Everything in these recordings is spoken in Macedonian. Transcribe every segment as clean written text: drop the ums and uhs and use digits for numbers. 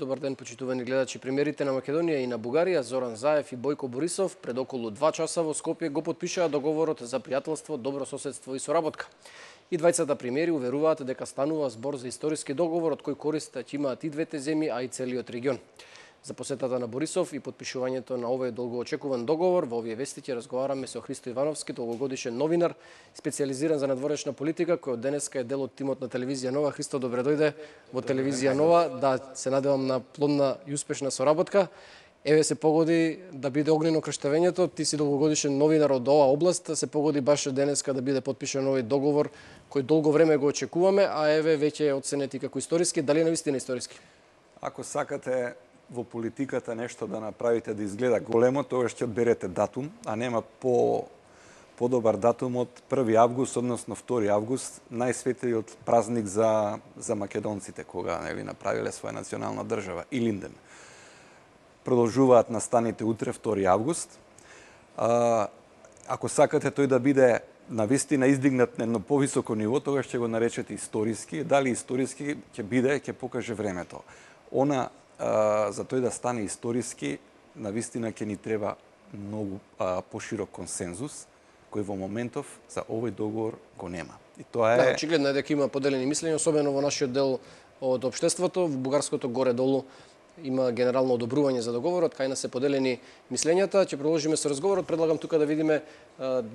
Добар ден, почитувани гледачи. Премиерите на Македонија и на Бугарија, Зоран Заев и Бојко Борисов, пред околу 2 часа во Скопје го потпишаа договорот за пријателство, добро соседство и соработка. И двајцата премиери уверуваат дека станува збор за историски договор од кој корист ќе имаат и двете земји, а и целиот регион. За посетата на Борисов и потпишувањето на овој долгоочекуван договор, во овие вести ќе разговараме со Христо Ивановски, долгогодишен новинар, специјализиран за надворешна политика, кој од денеска е дел од тимот на телевизија Нова. Христо, добре дојде во телевизија Нова. Да, се надевам на плодна и успешна соработка. Еве се погоди да биде огнено крштевењето. Ти си долгогодишен новинар од оваа област, се погоди баш денеска да биде потпишан овој договор кој долго време го очекуваме, а еве веќе е оценет и како историски. Дали е навистина историски? Ако сакате во политиката нешто да направите да изгледа големо, тогаш ќе одберете датум, а нема подобар датум од 1 август, односно 2 август, најсветлиот празник за македонците, кога направиле своја национална држава, Илинден. Продолжуваат настаните утре, 2 август. Ако сакате тој да биде навистина издигнат на едно повисоко ниво, тогаш ќе го наречете историски. Дали историски ќе биде, ќе покаже времето. За тој да стане историски, навистина ќе ни треба многу поширок консензус, кој во моментов за овој договор го нема. И тоа е... Да, очигледно е дека има поделени мислења, особено во нашиот дел од општеството. Во бугарското горе-долу има генерално одобрување за договорот, кај нас се поделени мислењата. Ќе продолжиме со разговорот. Предлагам тука да видиме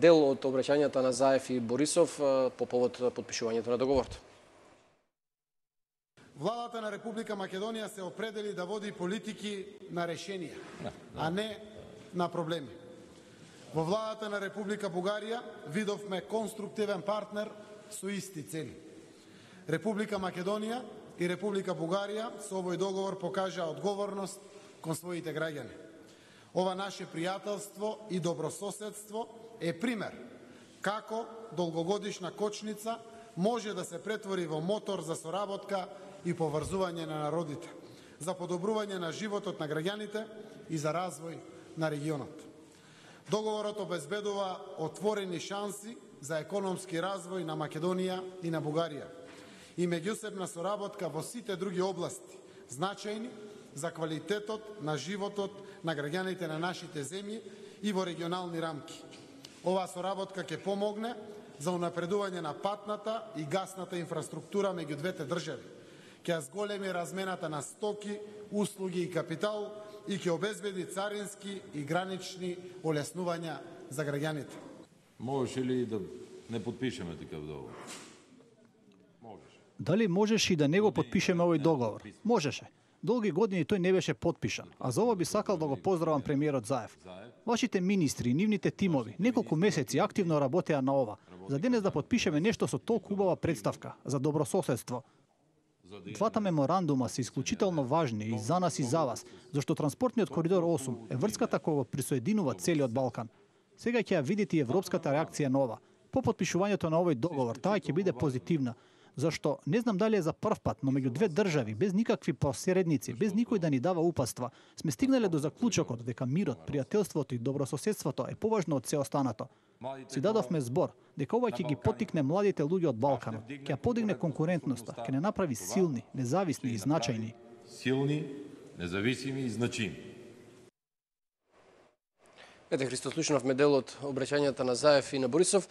дел од обраќањата на Заев и Борисов по повод потпишувањето на договорот. Владата на Република Македонија се определи да води политики на решенија, а не на проблеми. Во владата на Република Бугарија видовме конструктивен партнер со исти цели. Република Македонија и Република Бугарија со овој договор покажаа одговорност кон своите граѓани. Ова наше пријателство и добрососедство е пример како долгогодишна кочница може да се претвори во мотор за соработка и поврзување на народите, за подобрување на животот на граѓаните и за развој на регионот. Договорот обезбедува отворени шанси за економски развој на Македонија и на Бугарија и меѓусебна соработка во сите други области, значајни за квалитетот на животот на граѓаните на нашите земји и во регионални рамки. Оваа соработка ќе помогне за унапредување на патната и гасната инфраструктура меѓу двете држави, ќе зголеми размената на стоки, услуги и капитал и ќе обезбеди царински и гранични олеснувања за граѓаните. Можеше ли да не подпишеме такав договор? Дали можеше и да не го подпишеме овој договор? Можеше. Долги години тој не беше подпишан, а за ова би сакал да го поздравам премиерот Заев. Вашите министри и нивните тимови неколку месеци активно работеа на ова, за денес да подпишеме нешто со толку убава представка за добрососедство. Двата меморандума се исклучително важни и за нас и за вас, зашто транспортниот коридор 8 е врската која го присоединува целиот Балкан. Сега ќе ја видите и европската реакција на ова. По потпишувањето на овој договор, таа ќе биде позитивна, зашто не знам дали е за прв пат, но меѓу две држави, без никакви посредници, без никој да ни дава упатства, сме стигнале до заклучокот дека мирот, пријателството и добрососедството е поважно од се останато. Си дадовме збор дека ова ќе ги поттикне младите луѓе од Балканот, ќе ја подигне конкурентноста, ќе не направи силни, независни и значајни. Силни, независими и значими. Ете, Христо, слушнавме дел од обраќањата на Заев и на Борисов.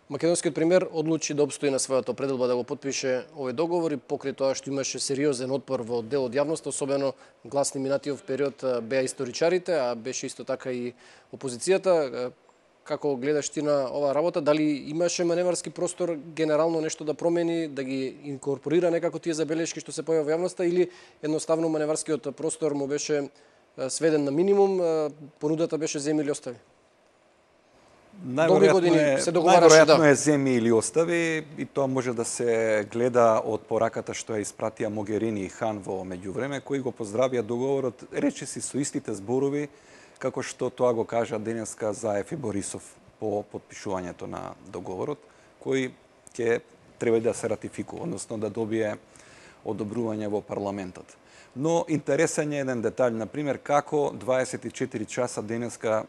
Македонскиот премиер одлучи да обстои на својата определба да го потпише овој договор и покрај тоа што имаше сериозен отпор во дел од јавноста, особено гласни минатиот период беа историчарите, а беше исто така и опозицијата. Како гледаш ти на оваа работа? Дали имаше маневарски простор генерално нешто да промени, да ги инкорпорира некако тие забелешки што се појави во јавноста, или едноставно маневарскиот простор му беше сведен на минимум, понудата беше земи или остави? Најверојатно е земи или остави, и тоа може да се гледа од пораката што ја испратија Могерини и Хан во меѓувреме, кои го поздравија договорот, речиси со истите зборови како што тоа го кажа денеска Заев и Борисов по потпишувањето на договорот, кој ќе треба да се ратификува, односно да добие одобрување во парламентот. Но интересен е еден детаљ, например, како 24 часа денеска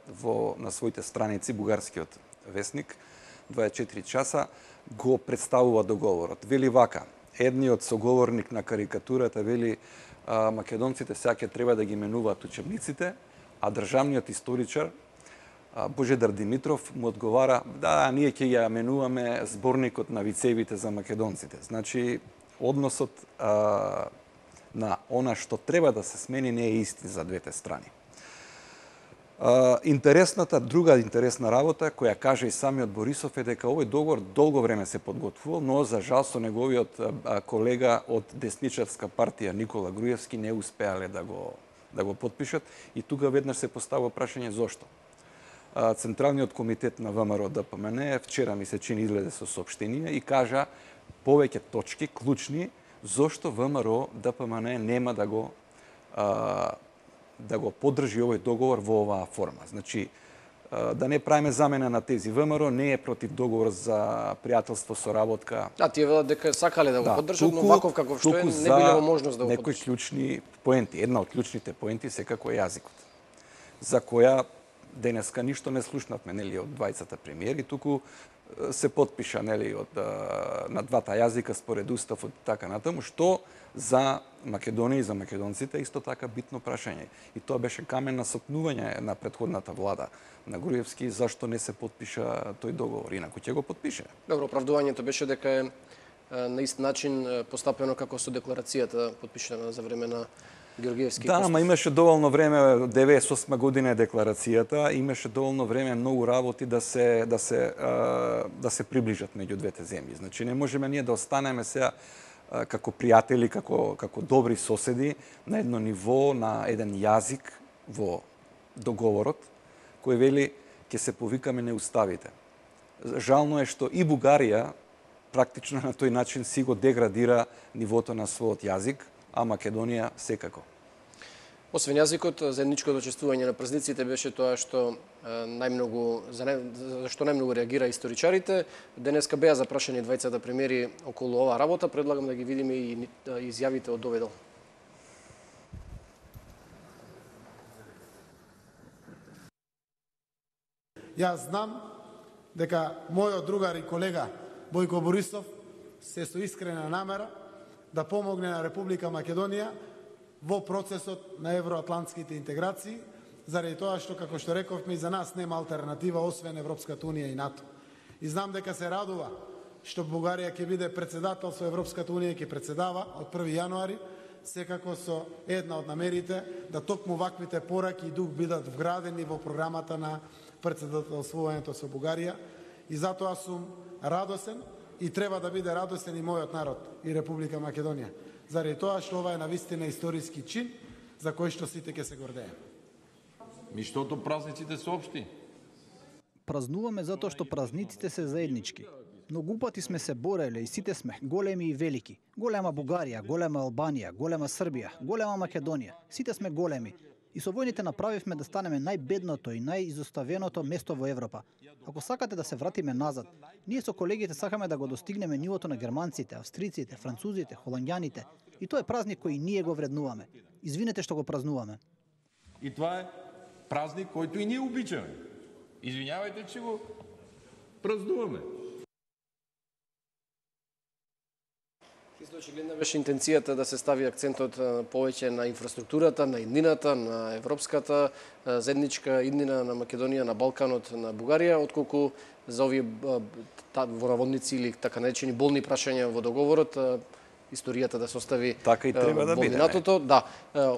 на своите страници бугарскиот вестник 24 часа го представува договорот. Вели вака: едниот соговорник на карикатурата вели македонците сега ќе треба да ги менуваат учебниците, а државниот историчар Божедар Димитров му одговара: да, ние ќе ја менуваме зборникот на вицевите за македонците. Значи, односот на она што треба да се смени не е исти за двете страни. Друга интересна работа, која каже и самиот Борисов, е дека овој договор долго време се подготвувал, но за жал со неговиот колега од десничарска партија Никола Груевски не успеале да го подпишат, и тука веднаш се поставува прашање зошто. Централниот комитет на ВМРО ДПМН вчера, ми се чини, излезе со соопштение и кажа повеќе точки клучни зошто ВМРО ДПМН нема да го поддржи овој договор во оваа форма. Значи, да не правиме замена на тези. ВМРО не е против договор за пријателство, соработка. Тие велат дека сакале да го поддржат, но ваков каков што е, не биле во можност да го поддржат. Некои клучни поенти. Една од клучните поенти секако е јазикот, за која денеска ништо не слушнавме, нели, од двајцата премиери, туку се потпиша, нели, на двата јазика според уставот и така натаму, што за Македонија и за македонците исто така битно прашање. И тоа беше камен на сопнување на претходната влада на Груевски, зашто не се потпиша тој договор, инаку ќе го потпише. Добро, оправдувањето беше дека е на ист начин постапено како со декларацијата потпишана за време на Георгиевски. Да, ама имаше доволно време, 98 година е декларацијата, имаше доволно време, многу работи да се приближат меѓу двете земји. Значи не можеме ние да останеме сега како пријатели, како добри соседи на едно ниво, на еден јазик во договорот, кој вели ќе се повикаме не уставите. Жално е што и Бугарија практично на тој начин си го деградира нивото на својот јазик, а Македонија секако. Освен јазикот, заедничкото чествување на празниците беше тоа што зашто најмногу реагира историчарите. Денеска беа запрашани двајцата премиери околу оваа работа. Предлагам да ги видиме и изјавите од овој дел. Јас знам дека мојот другар и колега Бојко Борисов се со искрена намера да помогне на Република Македонија во процесот на евроатлантските интеграции, заради тоа што, како што рековме, и за нас нема алтернатива освен Европската унија и НАТО. И знам дека се радува што Бугарија ќе биде председател со Европската унија, ќе председава од 1 јануари, секако со една од намерите да токму ваквите пораки и дух бидат вградени во програмата на председателствувањето со Бугарија. И затоа сум радосен и треба да биде радосен и мојот народ и Република Македонија, заради тоа што ова е навистина историски чин за кој што сите ќе се гордееме. Штото празниците се општи? Празнуваме затоа што празниците се заеднички. Многу пати сме се бореле и сите сме големи и велики. Голема Бугарија, голема Албанија, голема Србија, голема Македонија. Сите сме големи. И со војните направивме да станеме најбедното и најизоставеното место во Европа. Ако сакате да се вратиме назад, ние со колегите сакаме да го достигнеме нивото на германците, австриците, французите, холанѓаните. И тоа е празник кој ние го вреднуваме. Извинете што го празнуваме. И тоа е празник којто и ние обичаме. Извинявајте че го празнуваме. Очигледна беше интенцијата да се стави акцентот повеќе на инфраструктурата, на иднината, на европската заедничка иднина на Македонија, на Балканот, на Бугарија, отколку за овие во наводници или така наречени болни прашања во договорот, историјата да се остави така и треба да биде. Да,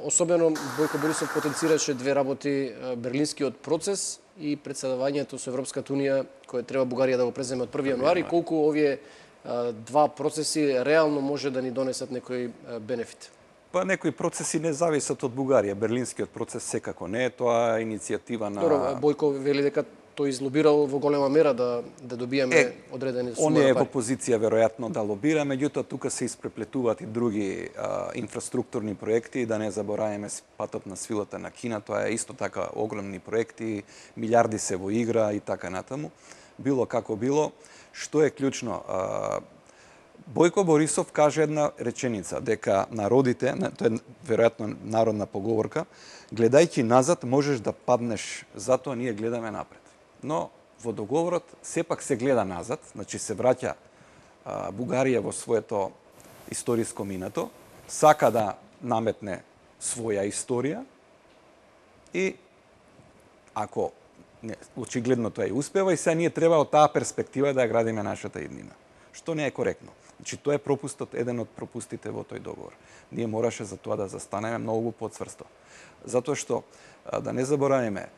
особено Бојко Борисов потенцираше две работи: Берлинскиот процес и председавањето со Европската унија, кој треба Бугарија да го преземе од 1 јануари, колку овие два процеси реално може да ни донесат некој бенефит? Па некои процеси не зависат од Бугарија. Берлинскиот процес секако не е, тоа е иницијатива на... Бојко вели дека тој излобирал во голема мера да добиеме одредени сума. Он е во позиција веројатно да лобира, меѓутоа тука се испреплетуваат и други инфраструктурни проекти, да не забораваме патот на свилата на Кина, тоа е исто така огромни проекти, милиарди се во игра и така натаму. Било како било, што е клучно? Бојко Борисов каже една реченица, дека народите, тоа е веројатно народна поговорка, гледајќи назад можеш да паднеш, затоа ние гледаме напред. Но во договорот сепак се гледа назад, значи се враќа Бугарија во своето историско минато, сака да наметне своја историја и ако очигледно тоа и успева и сега ние треба од таа перспектива да ја градиме нашата иднина. Што не е коректно. Значи тоа е пропустот, еден од пропустите во тој договор. Ние мораше за тоа да застанеме многу потврсто. Затоа што да не забораваме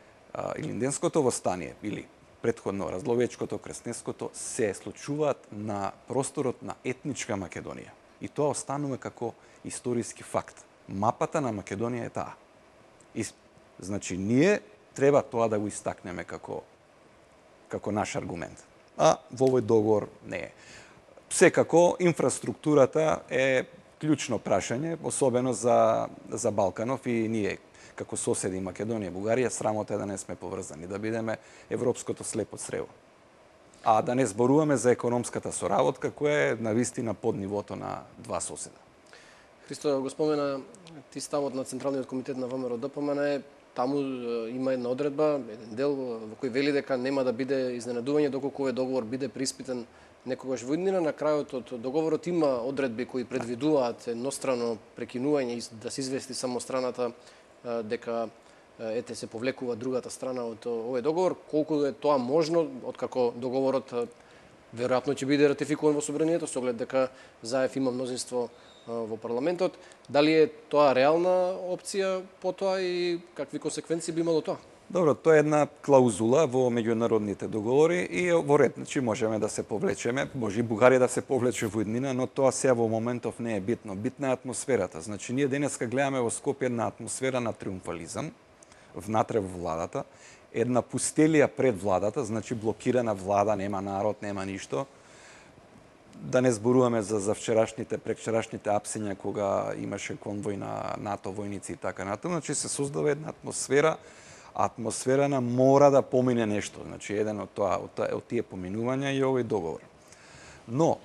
Илинденското востание или претходно Разловечкото, Крсненското се случуваат на просторот на етничка Македонија. И тоа останува како историски факт. Мапата на Македонија е таа. И, значи, ние треба тоа да го истакнеме како наш аргумент. А во овој договор не е. Секако, инфраструктурата е клучно прашање, особено за Балканов и ние како соседи Македонија и Бугарија, срамота е да не сме поврзани, да бидеме европското слепо црево. А да не зборуваме за економската соработка, која е навистина под нивото на два соседа. Христо, го спомена ти ставот на Централниот комитет на ВМРО ДПМН е, таму има една одредба, еден дел во кој вели дека нема да биде изненадување доколку овој договор биде преиспитан некогаш во иднина. На крајот од договорот има одредби кои предвидуваат еднострано прекинување и да се извести само страната дека се повлекува другата страна од овој договор. Колку е тоа можно, откако договорот веројатно ќе биде ратификуван во собранието, со оглед дека Заев има мнозинство во парламентот. Дали е тоа реална опција потоа и какви консеквенции би имало тоа? Добро, тоа е една клаузула во меѓународните договори и во ред, значи можеме да се повлечеме, може и Бугарија да се повлече во иднина, но тоа сега во моментов не е битно. Битна е атмосферата. Значи ние денеска гледаме во Скопје една атмосфера на триумфализам внатре во владата, една пустелија пред владата, значи блокирана влада, нема народ, нема ништо. Да не зборуваме за преквчерашните апсења кога имаше конвој на НАТО војници и така натаму, значи се создава една атмосфера на мора да помине нешто. Значи, еден од тие поминувања е овој договор. Но,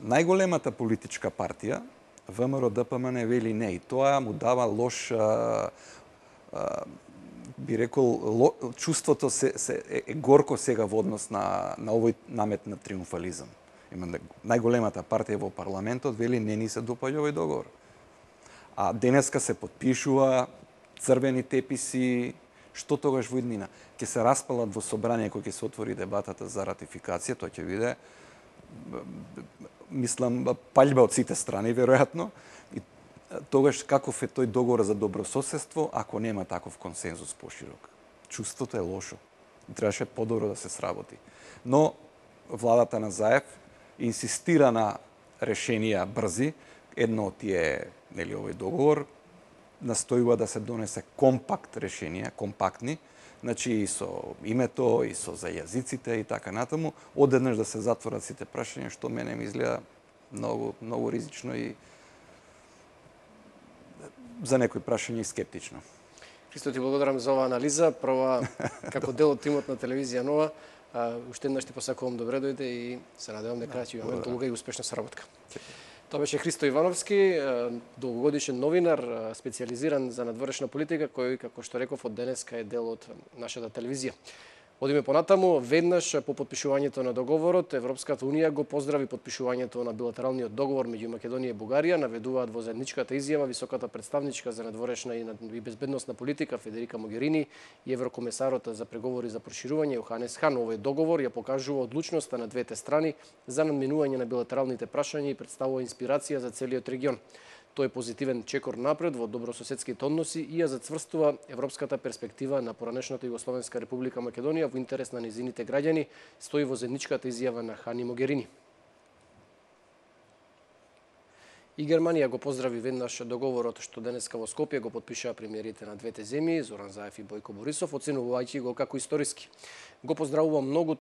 најголемата политичка партија, ВМРО ДПМН вели не, и тоа му дава лош, би рекол, чувството е горко сега во однос на овој намет на триумфализам. Најголемата партија во парламентот вели не ни се допаѓа овој договор. А денеска се подпишува црвени теписи, што тогаш во иднина? Ќе се распалат во собрание кој ќе се отвори дебатата за ратификација, тоа ќе биде, мислам, паљба од сите страни, веројатно. И тогаш каков е тој договор за добрососедство, ако нема таков консензус поширок? Чувството е лошо. Требаше подобро да се сработи. Но владата на Заев инсистира на решенија брзи. Едно од тие, нели, овој договор, настојува да се донесе компакт решенија, компактни, значи и со името, и со за јазиците и така натаму, одеднаш да се затворат сите прашања, што мене ми изгледа многу ризично и за некои прашања и скептично. Христо, ти благодарам за оваа анализа. Прва, како дел од тимот на телевизија Нова, уште еднаш ти посакувам добре дојде и се надевам дека ќе имаме долга и успешна соработка. Тоа беше Христо Ивановски, долгогодишен новинар, специализиран за надворешна политика, кој, како што реков, од денеска е дел од нашата телевизија. Одиме понатаму, веднаш по подпишувањето на договорот, Европската унија го поздрави подпишувањето на билатералниот договор меѓу Македонија и Бугарија, наведуваат во заедничката изјава високата представничка за надворешна и безбедносна политика Федерика Могерини и еврокомесарот за преговори за проширување Јоханес Хан. Овој договор ја покажува одлучноста на двете страни за надминување на билатералните прашања и представува инспирација за целиот регион. Тој е позитивен чекор напред во добрососедските односи и ја зацврстува европската перспектива на поранешната Југословенска република Македонија во интерес на незините граѓани, стои во заедничката изјава на Хан и Могерини. И Германија го поздрави веднаш договорот што денеска во Скопје го подпишаа премиерите на двете земји, Зоран Заев и Бојко Борисов, оценувајќи го како историски. Го поздравува многу